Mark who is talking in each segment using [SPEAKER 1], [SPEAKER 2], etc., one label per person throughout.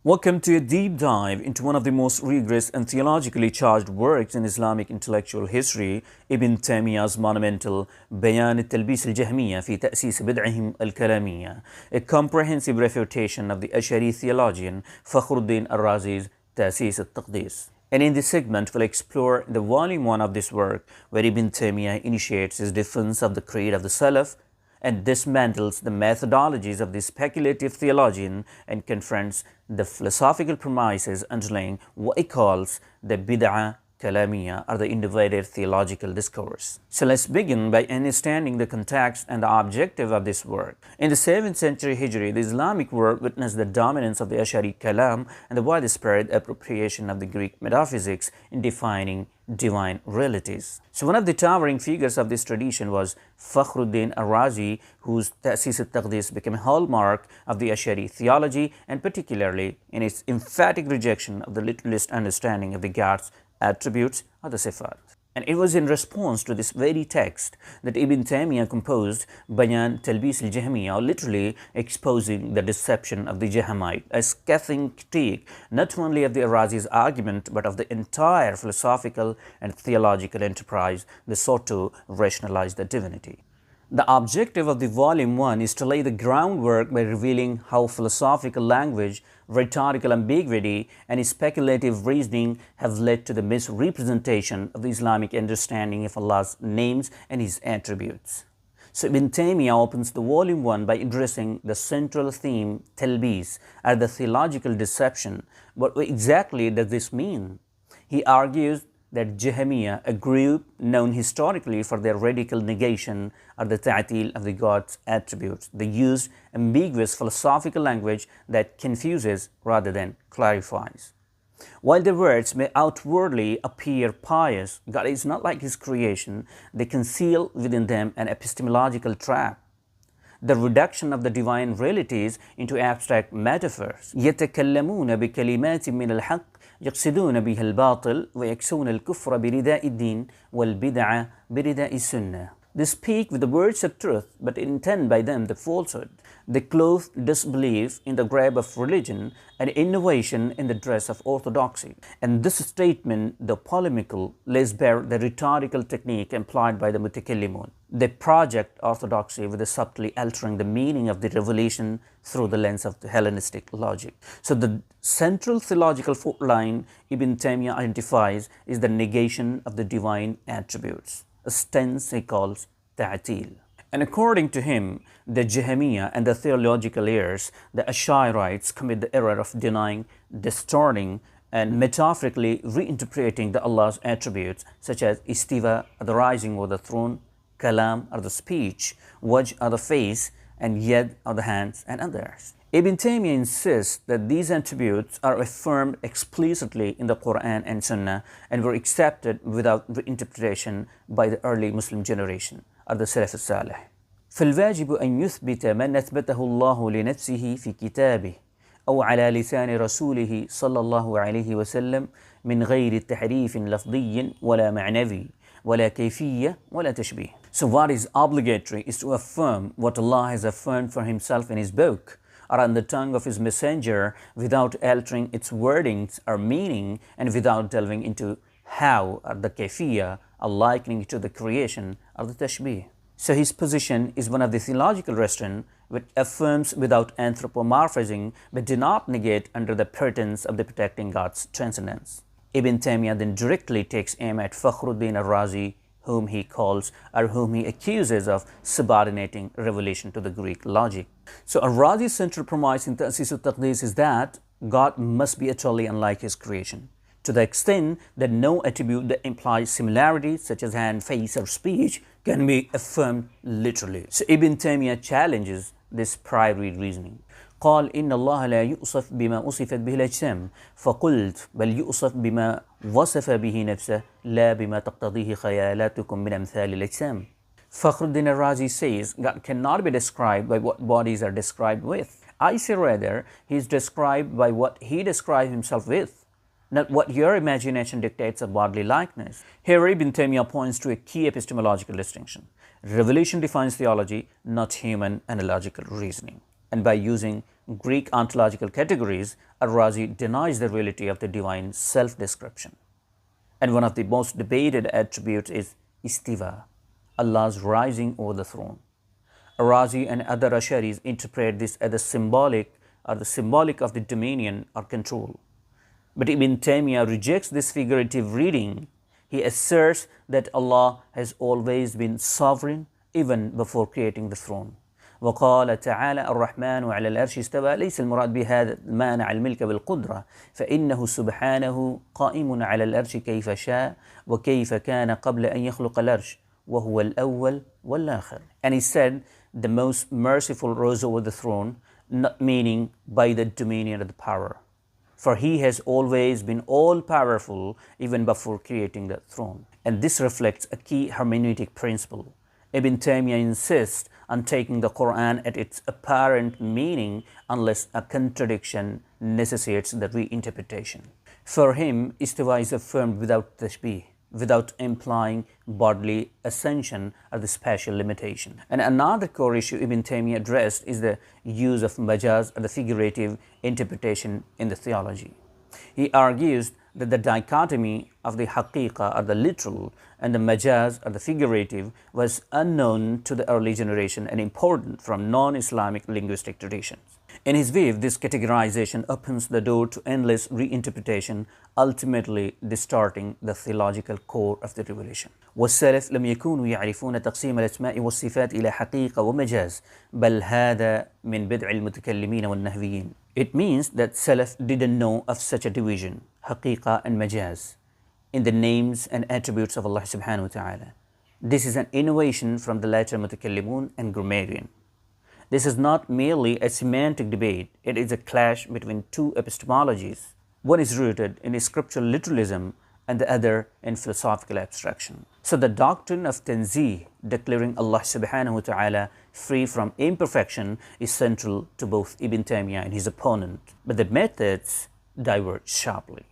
[SPEAKER 1] Welcome to a deep dive into one of the most rigorous and theologically charged works in Islamic intellectual history, Ibn Taymiyyah's monumental Bayan Talbis al-Jahmiyyah fi ta'sis bid'ihim al-Kalamiyah, a comprehensive refutation of the Ashʿarī theologian fakhruddin al-Razi's ta'sis al-Taqdis. And in this segment, we'll explore the volume 1 of this work, where Ibn Taymiyyah initiates his defense of the creed of the Salaf and dismantles the methodologies of the speculative theologian and confronts the philosophical premises underlying what he calls the bid'ah kalamiyah, or the innovative theological discourse. So let's begin by understanding the context and the objective of this work. In the 7th century Hijri, the Islamic world witnessed the dominance of the Ashʿarī kalam and the widespread appropriation of the Greek metaphysics in defining divine realities. So one of the towering figures of this tradition was Fakhruddin al-Rāzī, whose ta'sis al-Taqdis became a hallmark of the Ashʿarī theology, and particularly in its emphatic rejection of the literalist understanding of the God's attributes or the Sifat. And it was in response to this very text that Ibn Taymiyyah composed Bayan Talbis al-Jahmiyyah, literally exposing the deception of the Jahamites, a scathing critique not only of the al-Razi's argument but of the entire philosophical and theological enterprise that sought to rationalize the divinity. The objective of the volume 1 is to lay the groundwork by revealing how philosophical language, rhetorical ambiguity, and speculative reasoning have led to the misrepresentation of the Islamic understanding of Allah's names and His attributes. So Ibn Taymiyyah opens the volume 1 by addressing the central theme, talbis, or the theological deception. What exactly does this mean? He argues that Jahamiyyah, a group known historically for their radical negation or the ta'til of the God's attributes, they use ambiguous philosophical language that confuses rather than clarifies. While their words may outwardly appear pious, God is not like His creation. They conceal within them an epistemological trap, the reduction of the divine realities into abstract metaphors. يتكلمون بكلمات من الحق يقصدون بها الباطل ويكسون الكفر برداء الدين والبدع برداء السنة. They speak with the words of truth, but intend by them the falsehood. They clothe disbelief in the garb of religion and innovation in the dress of orthodoxy. And this statement, though polemical, lays bare the rhetorical technique employed by the mutakallimun. They project orthodoxy with subtly altering the meaning of the revelation through the lens of the Hellenistic logic. So the central theological fault line Ibn Taymiyyah identifies is the negation of the divine attributes, a stance he calls ta'til. And according to him, the Jahamiyyah and the theological heirs, the asharites, commit the error of denying, distorting, and metaphorically reinterpreting the Allah's attributes, such as istiva, or the rising over the throne, kalam, or the speech, wajh, or the face, and yad, or the hands, and others. Ibn Taymiyyah insists that these attributes are affirmed explicitly in the Quran and Sunnah and were accepted without reinterpretation by the early Muslim generation, or the Salaf al-Salih. فالواجب أن يثبت من أثبته الله لنفسه في كتابه أو على لسان رسوله صلى الله عليه وسلم من غير تحريف لفظي ولا معنوي ولا كيفية ولا تشبيه. So what is obligatory is to affirm what Allah has affirmed for Himself in His book or on the tongue of His messenger without altering its wordings or meaning and without delving into how or the kayfiyah or likening to the creation or the tashbih. So his position is one of the theological restraint which affirms without anthropomorphizing but do not negate under the pretense of the protecting God's transcendence. Ibn Taymiyyah then directly takes aim at Fakhruddin al-Rāzī, whom he calls or whom he accuses of subordinating revelation to the Greek logic. So al-Razi's central premise in ta'sis al-Taqdis is that God must be utterly unlike His creation, to the extent that no attribute that implies similarity, such as hand, face, or speech, can be affirmed literally. So Ibn Taymiyyah challenges this prior reasoning. قال إن الله لا يؤصف بما أصفت به الأجسام فقلت بل يؤصف بما وصف به نفسه لا بما تقتضيه خيالاتكم من أمثال الأجسام. Fakhruddin al-Rāzī says God cannot be described by what bodies are described with. I say rather He is described by what He described Himself with, not what your imagination dictates of bodily likeness. Here Ibn Taymiyyah points to a key epistemological distinction. Revelation defines theology, not human analogical reasoning. And by using Greek ontological categories, al-Razi denies the reality of the divine self-description. And one of the most debated attributes is istiwa, Allah's rising over the throne. Al-Razi and other asharites interpret this as the symbolic of the dominion or control. But Ibn Taymiyyah rejects this figurative reading. He asserts that Allah has always been sovereign even before creating the throne. وقال تعالى الرحمن على العرش استوى ليس المراد بهذا مانع الملك بالقدرة فإنه سبحانه قائم على العرش كيف شاء وكيف كان قبل أن يخلق العرش وهو الأول والآخر. And he said, the most merciful rose over the throne, not meaning by the dominion of the power. For he has always been all-powerful even before creating the throne. And this reflects a key hermeneutic principle. Ibn Taymiyyah insists on taking the Quran at its apparent meaning unless a contradiction necessitates the reinterpretation. For him, istiwa is affirmed without tashbih, without implying bodily ascension or the spatial limitation. And another core issue Ibn Taymiyyah addressed is the use of majaz or the figurative interpretation in the theology. He argues that the dichotomy of the haqiqah or the literal and the majaz or the figurative was unknown to the early generation and important from non-Islamic linguistic traditions. In his view, this categorization opens the door to endless reinterpretation, ultimately distorting the theological core of the revelation. والسلف لم يكونوا يعرفون تقسيم الأسماء والصفات إلى حقيقة ومجاز بل هذا من بدع المتكلمين والنهويين. It means that Salaf didn't know of such a division, haqiqah and majaz, in the names and attributes of Allah subhanahu wa ta'ala. This is an innovation from the later mutakallimun and grammarian. This is not merely a semantic debate, it is a clash between two epistemologies. One is rooted in scriptural literalism and the other in philosophical abstraction. So the doctrine of tanzih, declaring Allah subhanahu wa ta'ala free from imperfection, is central to both Ibn Taymiyyah and his opponent, but the methods diverge sharply.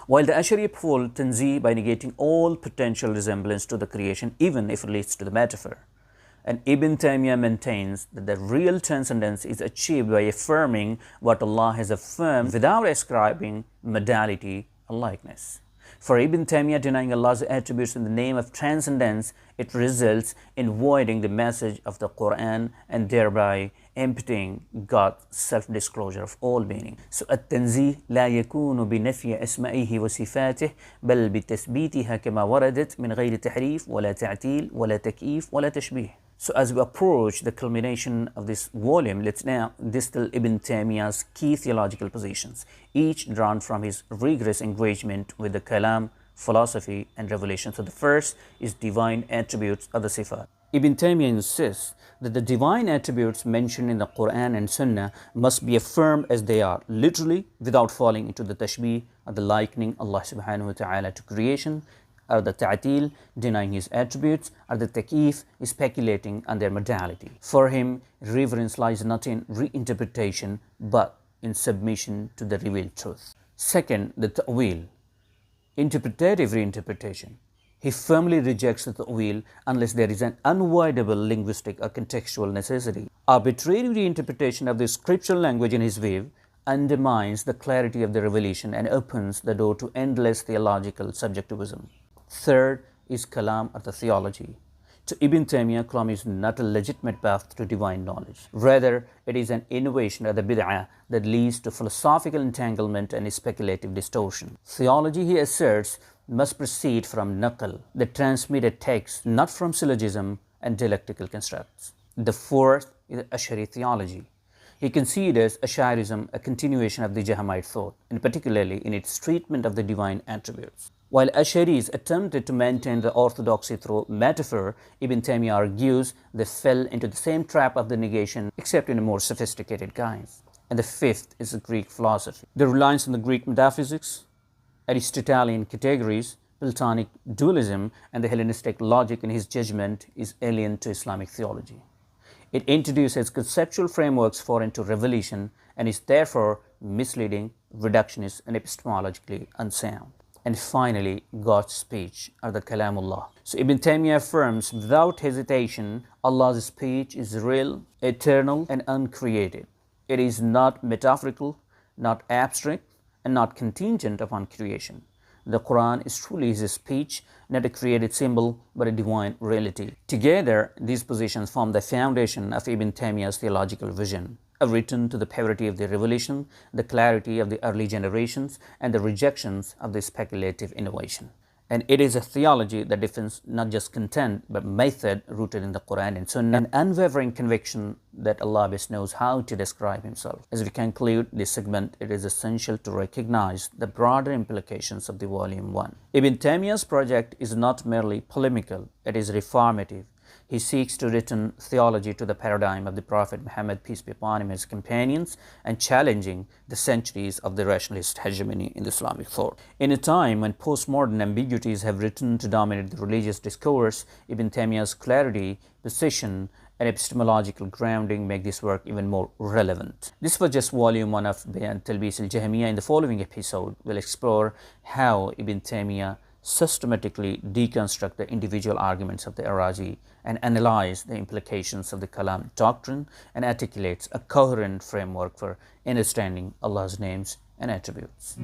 [SPEAKER 1] While the Ashʿarī uphold tanzih by negating all potential resemblance to the creation, even if it leads to the metaphor, and Ibn Taymiyyah maintains that the real transcendence is achieved by affirming what Allah has affirmed without ascribing modality or likeness. For Ibn Taymiyyah, denying Allah's attributes in the name of transcendence, it results in voiding the message of the Quran and thereby emptying God's self-disclosure of all meaning. So, التنزيه لا يكون بنفي أسمائه وصفاته بل بتثبيتها كما وردت من غير تحريف ولا تعتيل ولا تكييف ولا تشبيه. So as we approach the culmination of this volume, let's now distill Ibn Taymiyyah's key theological positions, each drawn from his rigorous engagement with the kalam, philosophy and revelation. So the first is divine attributes of the sifat. Ibn Taymiyyah insists that the divine attributes mentioned in the Quran and Sunnah must be affirmed as they are, literally, without falling into the tashbih or the likening Allah subhanahu wa ta'ala to creation, or the ta'til, denying his attributes, or the takyif, speculating on their modality. For him, reverence lies not in reinterpretation, but in submission to the revealed truth. Second, the ta'wil, interpretative reinterpretation. He firmly rejects the ta'wil unless there is an unavoidable linguistic or contextual necessity. Arbitrary reinterpretation of the scriptural language in his view undermines the clarity of the revelation and opens the door to endless theological subjectivism. Third is kalam or the theology. To Ibn Taymiyyah, kalam is not a legitimate path to divine knowledge. Rather, it is an innovation or the bid'ah that leads to philosophical entanglement and speculative distortion. Theology, he asserts, must proceed from naql, the transmitted text, not from syllogism and dialectical constructs. The fourth is Ashʿarī theology. He considers Ashʿarism a continuation of the Jahamite thought, and particularly in its treatment of the divine attributes. While Ashʿarīs attempted to maintain the orthodoxy through metaphor, Ibn Taymiyyah argues they fell into the same trap of the negation, except in a more sophisticated guise. And the fifth is the Greek philosophy. The reliance on the Greek metaphysics, Aristotelian categories, Platonic dualism, and the Hellenistic logic in his judgment is alien to Islamic theology. It introduces conceptual frameworks foreign to revelation and is therefore misleading, reductionist, and epistemologically unsound. And finally, God's speech, or the Kalamullah. So Ibn Taymiyyah affirms without hesitation, Allah's speech is real, eternal, and uncreated. It is not metaphorical, not abstract, and not contingent upon creation. The Quran is truly His speech, not a created symbol, but a divine reality. Together, these positions form the foundation of Ibn Taymiyyah's theological vision, a return to the purity of the revelation, the clarity of the early generations, and the rejections of the speculative innovation. And it is a theology that defends not just content, but method rooted in the Quran and Sunnah, an unwavering conviction that Allah best knows how to describe Himself. As we conclude this segment, it is essential to recognize the broader implications of the Volume 1. Ibn Taymiyyah's project is not merely polemical, it is reformative. He seeks to return theology to the paradigm of the Prophet Muhammad, peace be upon him, and his companions, and challenging the centuries of the rationalist hegemony in the Islamic thought. In a time when postmodern ambiguities have returned to dominate the religious discourse, Ibn Taymiyyah's clarity, precision, and epistemological grounding make this work even more relevant. This was just Volume 1 of Bayān Talbīs al-Jahmiyyah. In the following episode, we'll explore how Ibn Taymiyyah systematically deconstruct the individual arguments of the al-Razi and analyze the implications of the Kalam doctrine and articulates a coherent framework for understanding Allah's names and attributes.